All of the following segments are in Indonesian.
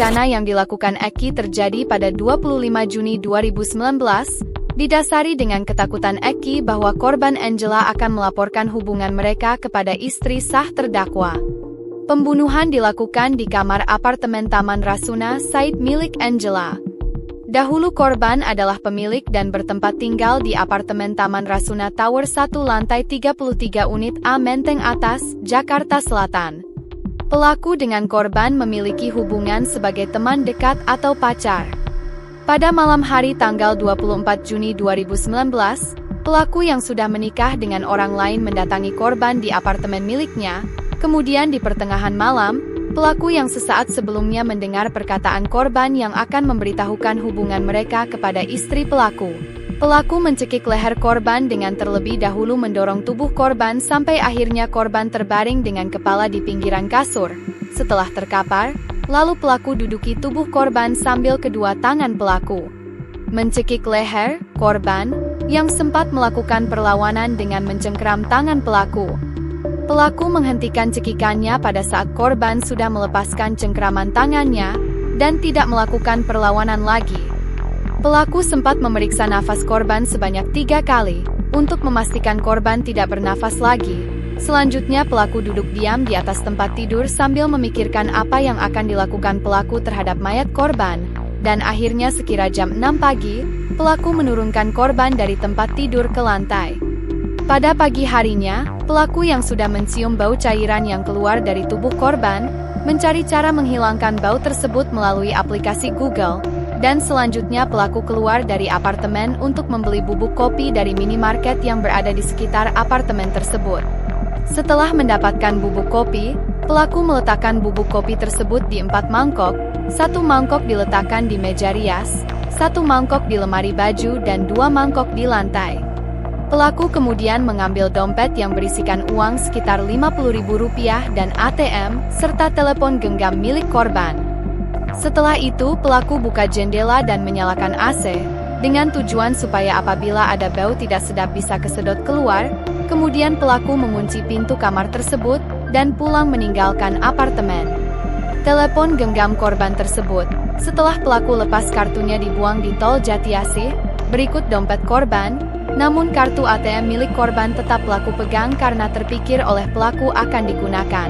berencana yang dilakukan Eki terjadi pada 25 Juni 2019, didasari dengan ketakutan Eki bahwa korban Angela akan melaporkan hubungan mereka kepada istri sah terdakwa. Pembunuhan dilakukan di kamar apartemen Taman Rasuna Said milik Angela. Dahulu korban adalah pemilik dan bertempat tinggal di apartemen Taman Rasuna Tower 1 lantai 33 unit A Menteng Atas, Jakarta Selatan. Pelaku dengan korban memiliki hubungan sebagai teman dekat atau pacar. Pada malam hari tanggal 24 Juni 2019, pelaku yang sudah menikah dengan orang lain mendatangi korban di apartemen miliknya. Kemudian di pertengahan malam, pelaku yang sesaat sebelumnya mendengar perkataan korban yang akan memberitahukan hubungan mereka kepada istri pelaku. Pelaku mencekik leher korban dengan terlebih dahulu mendorong tubuh korban sampai akhirnya korban terbaring dengan kepala di pinggiran kasur. Setelah terkapar, lalu pelaku duduki tubuh korban sambil kedua tangan pelaku mencekik leher korban, yang sempat melakukan perlawanan dengan mencengkeram tangan pelaku. Pelaku menghentikan cekikannya pada saat korban sudah melepaskan cengkeraman tangannya dan tidak melakukan perlawanan lagi. Pelaku sempat memeriksa nafas korban sebanyak 3 kali untuk memastikan korban tidak bernafas lagi. Selanjutnya pelaku duduk diam di atas tempat tidur sambil memikirkan apa yang akan dilakukan pelaku terhadap mayat korban. Dan akhirnya sekira jam 6 pagi, pelaku menurunkan korban dari tempat tidur ke lantai. Pada pagi harinya, pelaku yang sudah mencium bau cairan yang keluar dari tubuh korban, mencari cara menghilangkan bau tersebut melalui aplikasi Google, dan selanjutnya pelaku keluar dari apartemen untuk membeli bubuk kopi dari minimarket yang berada di sekitar apartemen tersebut. Setelah mendapatkan bubuk kopi, pelaku meletakkan bubuk kopi tersebut di 4 mangkok, 1 mangkok diletakkan di meja rias, 1 mangkok di lemari baju dan 2 mangkok di lantai. Pelaku kemudian mengambil dompet yang berisikan uang sekitar Rp50.000 dan ATM, serta telepon genggam milik korban. Setelah itu pelaku buka jendela dan menyalakan AC, dengan tujuan supaya apabila ada bau tidak sedap bisa kesedot keluar. Kemudian pelaku mengunci pintu kamar tersebut, dan pulang meninggalkan apartemen. Telepon genggam korban tersebut, setelah pelaku lepas kartunya dibuang di tol Jatiasih, berikut dompet korban. Namun kartu ATM milik korban tetap pelaku pegang karena terpikir oleh pelaku akan digunakan.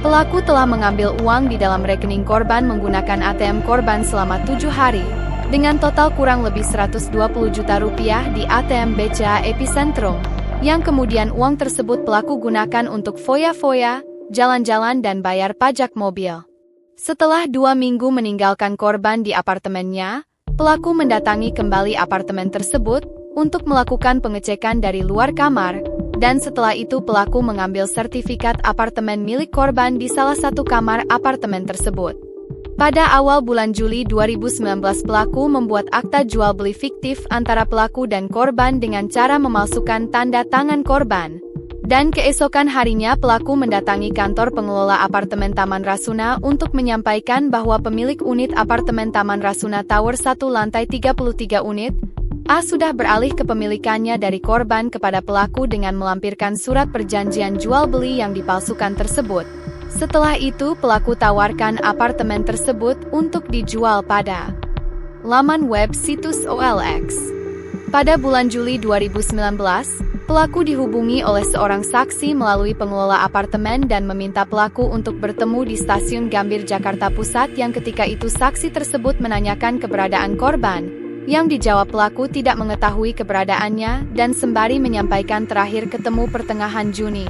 Pelaku telah mengambil uang di dalam rekening korban menggunakan ATM korban selama 7 hari, dengan total kurang lebih Rp120 juta di ATM BCA Epicentrum, yang kemudian uang tersebut pelaku gunakan untuk foya-foya, jalan-jalan dan bayar pajak mobil. Setelah 2 minggu meninggalkan korban di apartemennya, pelaku mendatangi kembali apartemen tersebut untuk melakukan pengecekan dari luar kamar, dan setelah itu pelaku mengambil sertifikat apartemen milik korban di salah satu kamar apartemen tersebut. Pada awal bulan Juli 2019 pelaku membuat akta jual beli fiktif antara pelaku dan korban dengan cara memalsukan tanda tangan korban. Dan keesokan harinya pelaku mendatangi kantor pengelola apartemen Taman Rasuna untuk menyampaikan bahwa pemilik unit apartemen Taman Rasuna Tower 1 lantai 33 unit, A sudah beralih kepemilikannya dari korban kepada pelaku dengan melampirkan surat perjanjian jual beli yang dipalsukan tersebut. Setelah itu pelaku tawarkan apartemen tersebut untuk dijual pada laman web situs OLX. Pada bulan Juli 2019, pelaku dihubungi oleh seorang saksi melalui pengelola apartemen dan meminta pelaku untuk bertemu di stasiun Gambir Jakarta Pusat yang ketika itu saksi tersebut menanyakan keberadaan korban, yang dijawab pelaku tidak mengetahui keberadaannya dan sembari menyampaikan terakhir ketemu pertengahan Juni.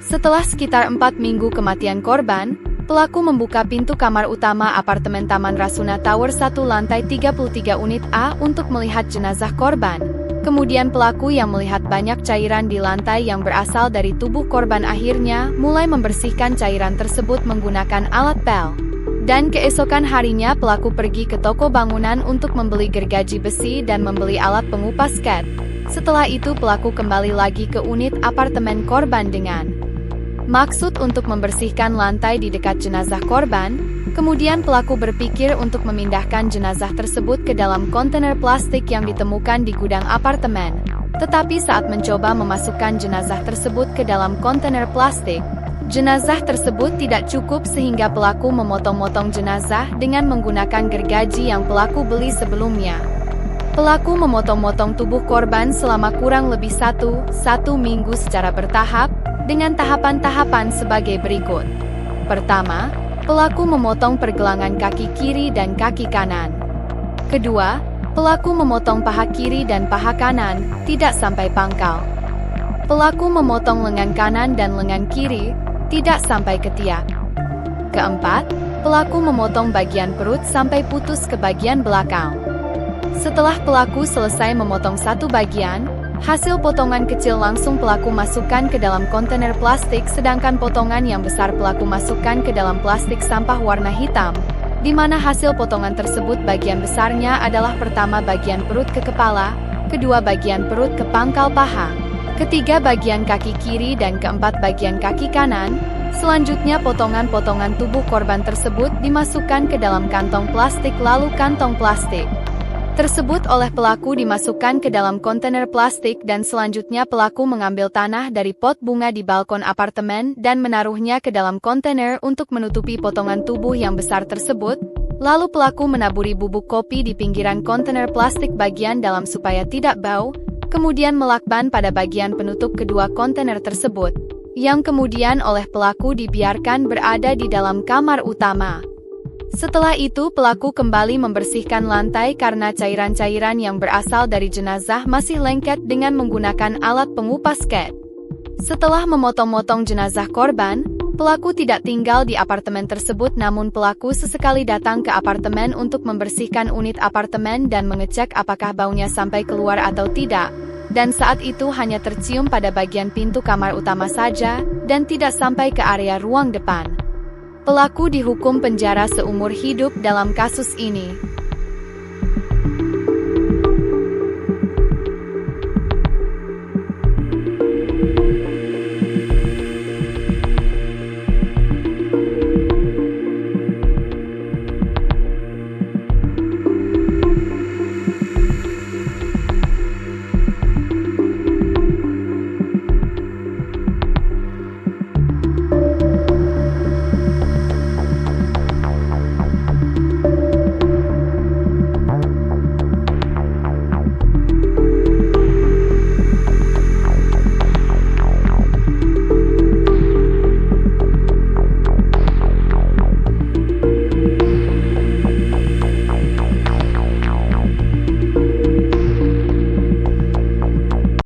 Setelah sekitar 4 minggu kematian korban, pelaku membuka pintu kamar utama apartemen Taman Rasuna Tower 1 lantai 33 unit A untuk melihat jenazah korban. Kemudian pelaku yang melihat banyak cairan di lantai yang berasal dari tubuh korban akhirnya mulai membersihkan cairan tersebut menggunakan alat pel. Dan keesokan harinya pelaku pergi ke toko bangunan untuk membeli gergaji besi dan membeli alat pengupas cat. Setelah itu pelaku kembali lagi ke unit apartemen korban dengan maksud untuk membersihkan lantai di dekat jenazah korban. Kemudian pelaku berpikir untuk memindahkan jenazah tersebut ke dalam kontainer plastik yang ditemukan di gudang apartemen. Tetapi saat mencoba memasukkan jenazah tersebut ke dalam kontainer plastik, Jenazah tersebut tidak cukup sehingga pelaku memotong-motong jenazah dengan menggunakan gergaji yang pelaku beli sebelumnya. Pelaku memotong-motong tubuh korban selama kurang lebih satu minggu secara bertahap, dengan tahapan-tahapan sebagai berikut. Pertama, pelaku memotong pergelangan kaki kiri dan kaki kanan. Kedua, pelaku memotong paha kiri dan paha kanan, tidak sampai pangkal. Pelaku memotong lengan kanan dan lengan kiri, tidak sampai ketiak. Keempat, pelaku memotong bagian perut sampai putus ke bagian belakang. Setelah pelaku selesai memotong satu bagian, hasil potongan kecil langsung pelaku masukkan ke dalam kontainer plastik, sedangkan potongan yang besar pelaku masukkan ke dalam plastik sampah warna hitam, di mana hasil potongan tersebut bagian besarnya adalah pertama bagian perut ke kepala, kedua bagian perut ke pangkal paha, ketiga bagian kaki kiri dan keempat bagian kaki kanan. Selanjutnya potongan-potongan tubuh korban tersebut dimasukkan ke dalam kantong plastik, lalu kantong plastik tersebut oleh pelaku dimasukkan ke dalam kontainer plastik dan selanjutnya pelaku mengambil tanah dari pot bunga di balkon apartemen dan menaruhnya ke dalam kontainer untuk menutupi potongan tubuh yang besar tersebut. Lalu pelaku menaburi bubuk kopi di pinggiran kontainer plastik bagian dalam supaya tidak bau, kemudian melakban pada bagian penutup kedua kontainer tersebut, yang kemudian oleh pelaku dibiarkan berada di dalam kamar utama. Setelah itu pelaku kembali membersihkan lantai karena cairan-cairan yang berasal dari jenazah masih lengket dengan menggunakan alat pengupas cat. Setelah memotong-motong jenazah korban, pelaku tidak tinggal di apartemen tersebut, namun pelaku sesekali datang ke apartemen untuk membersihkan unit apartemen dan mengecek apakah baunya sampai keluar atau tidak. Dan saat itu hanya tercium pada bagian pintu kamar utama saja dan tidak sampai ke area ruang depan. Pelaku dihukum penjara seumur hidup dalam kasus ini.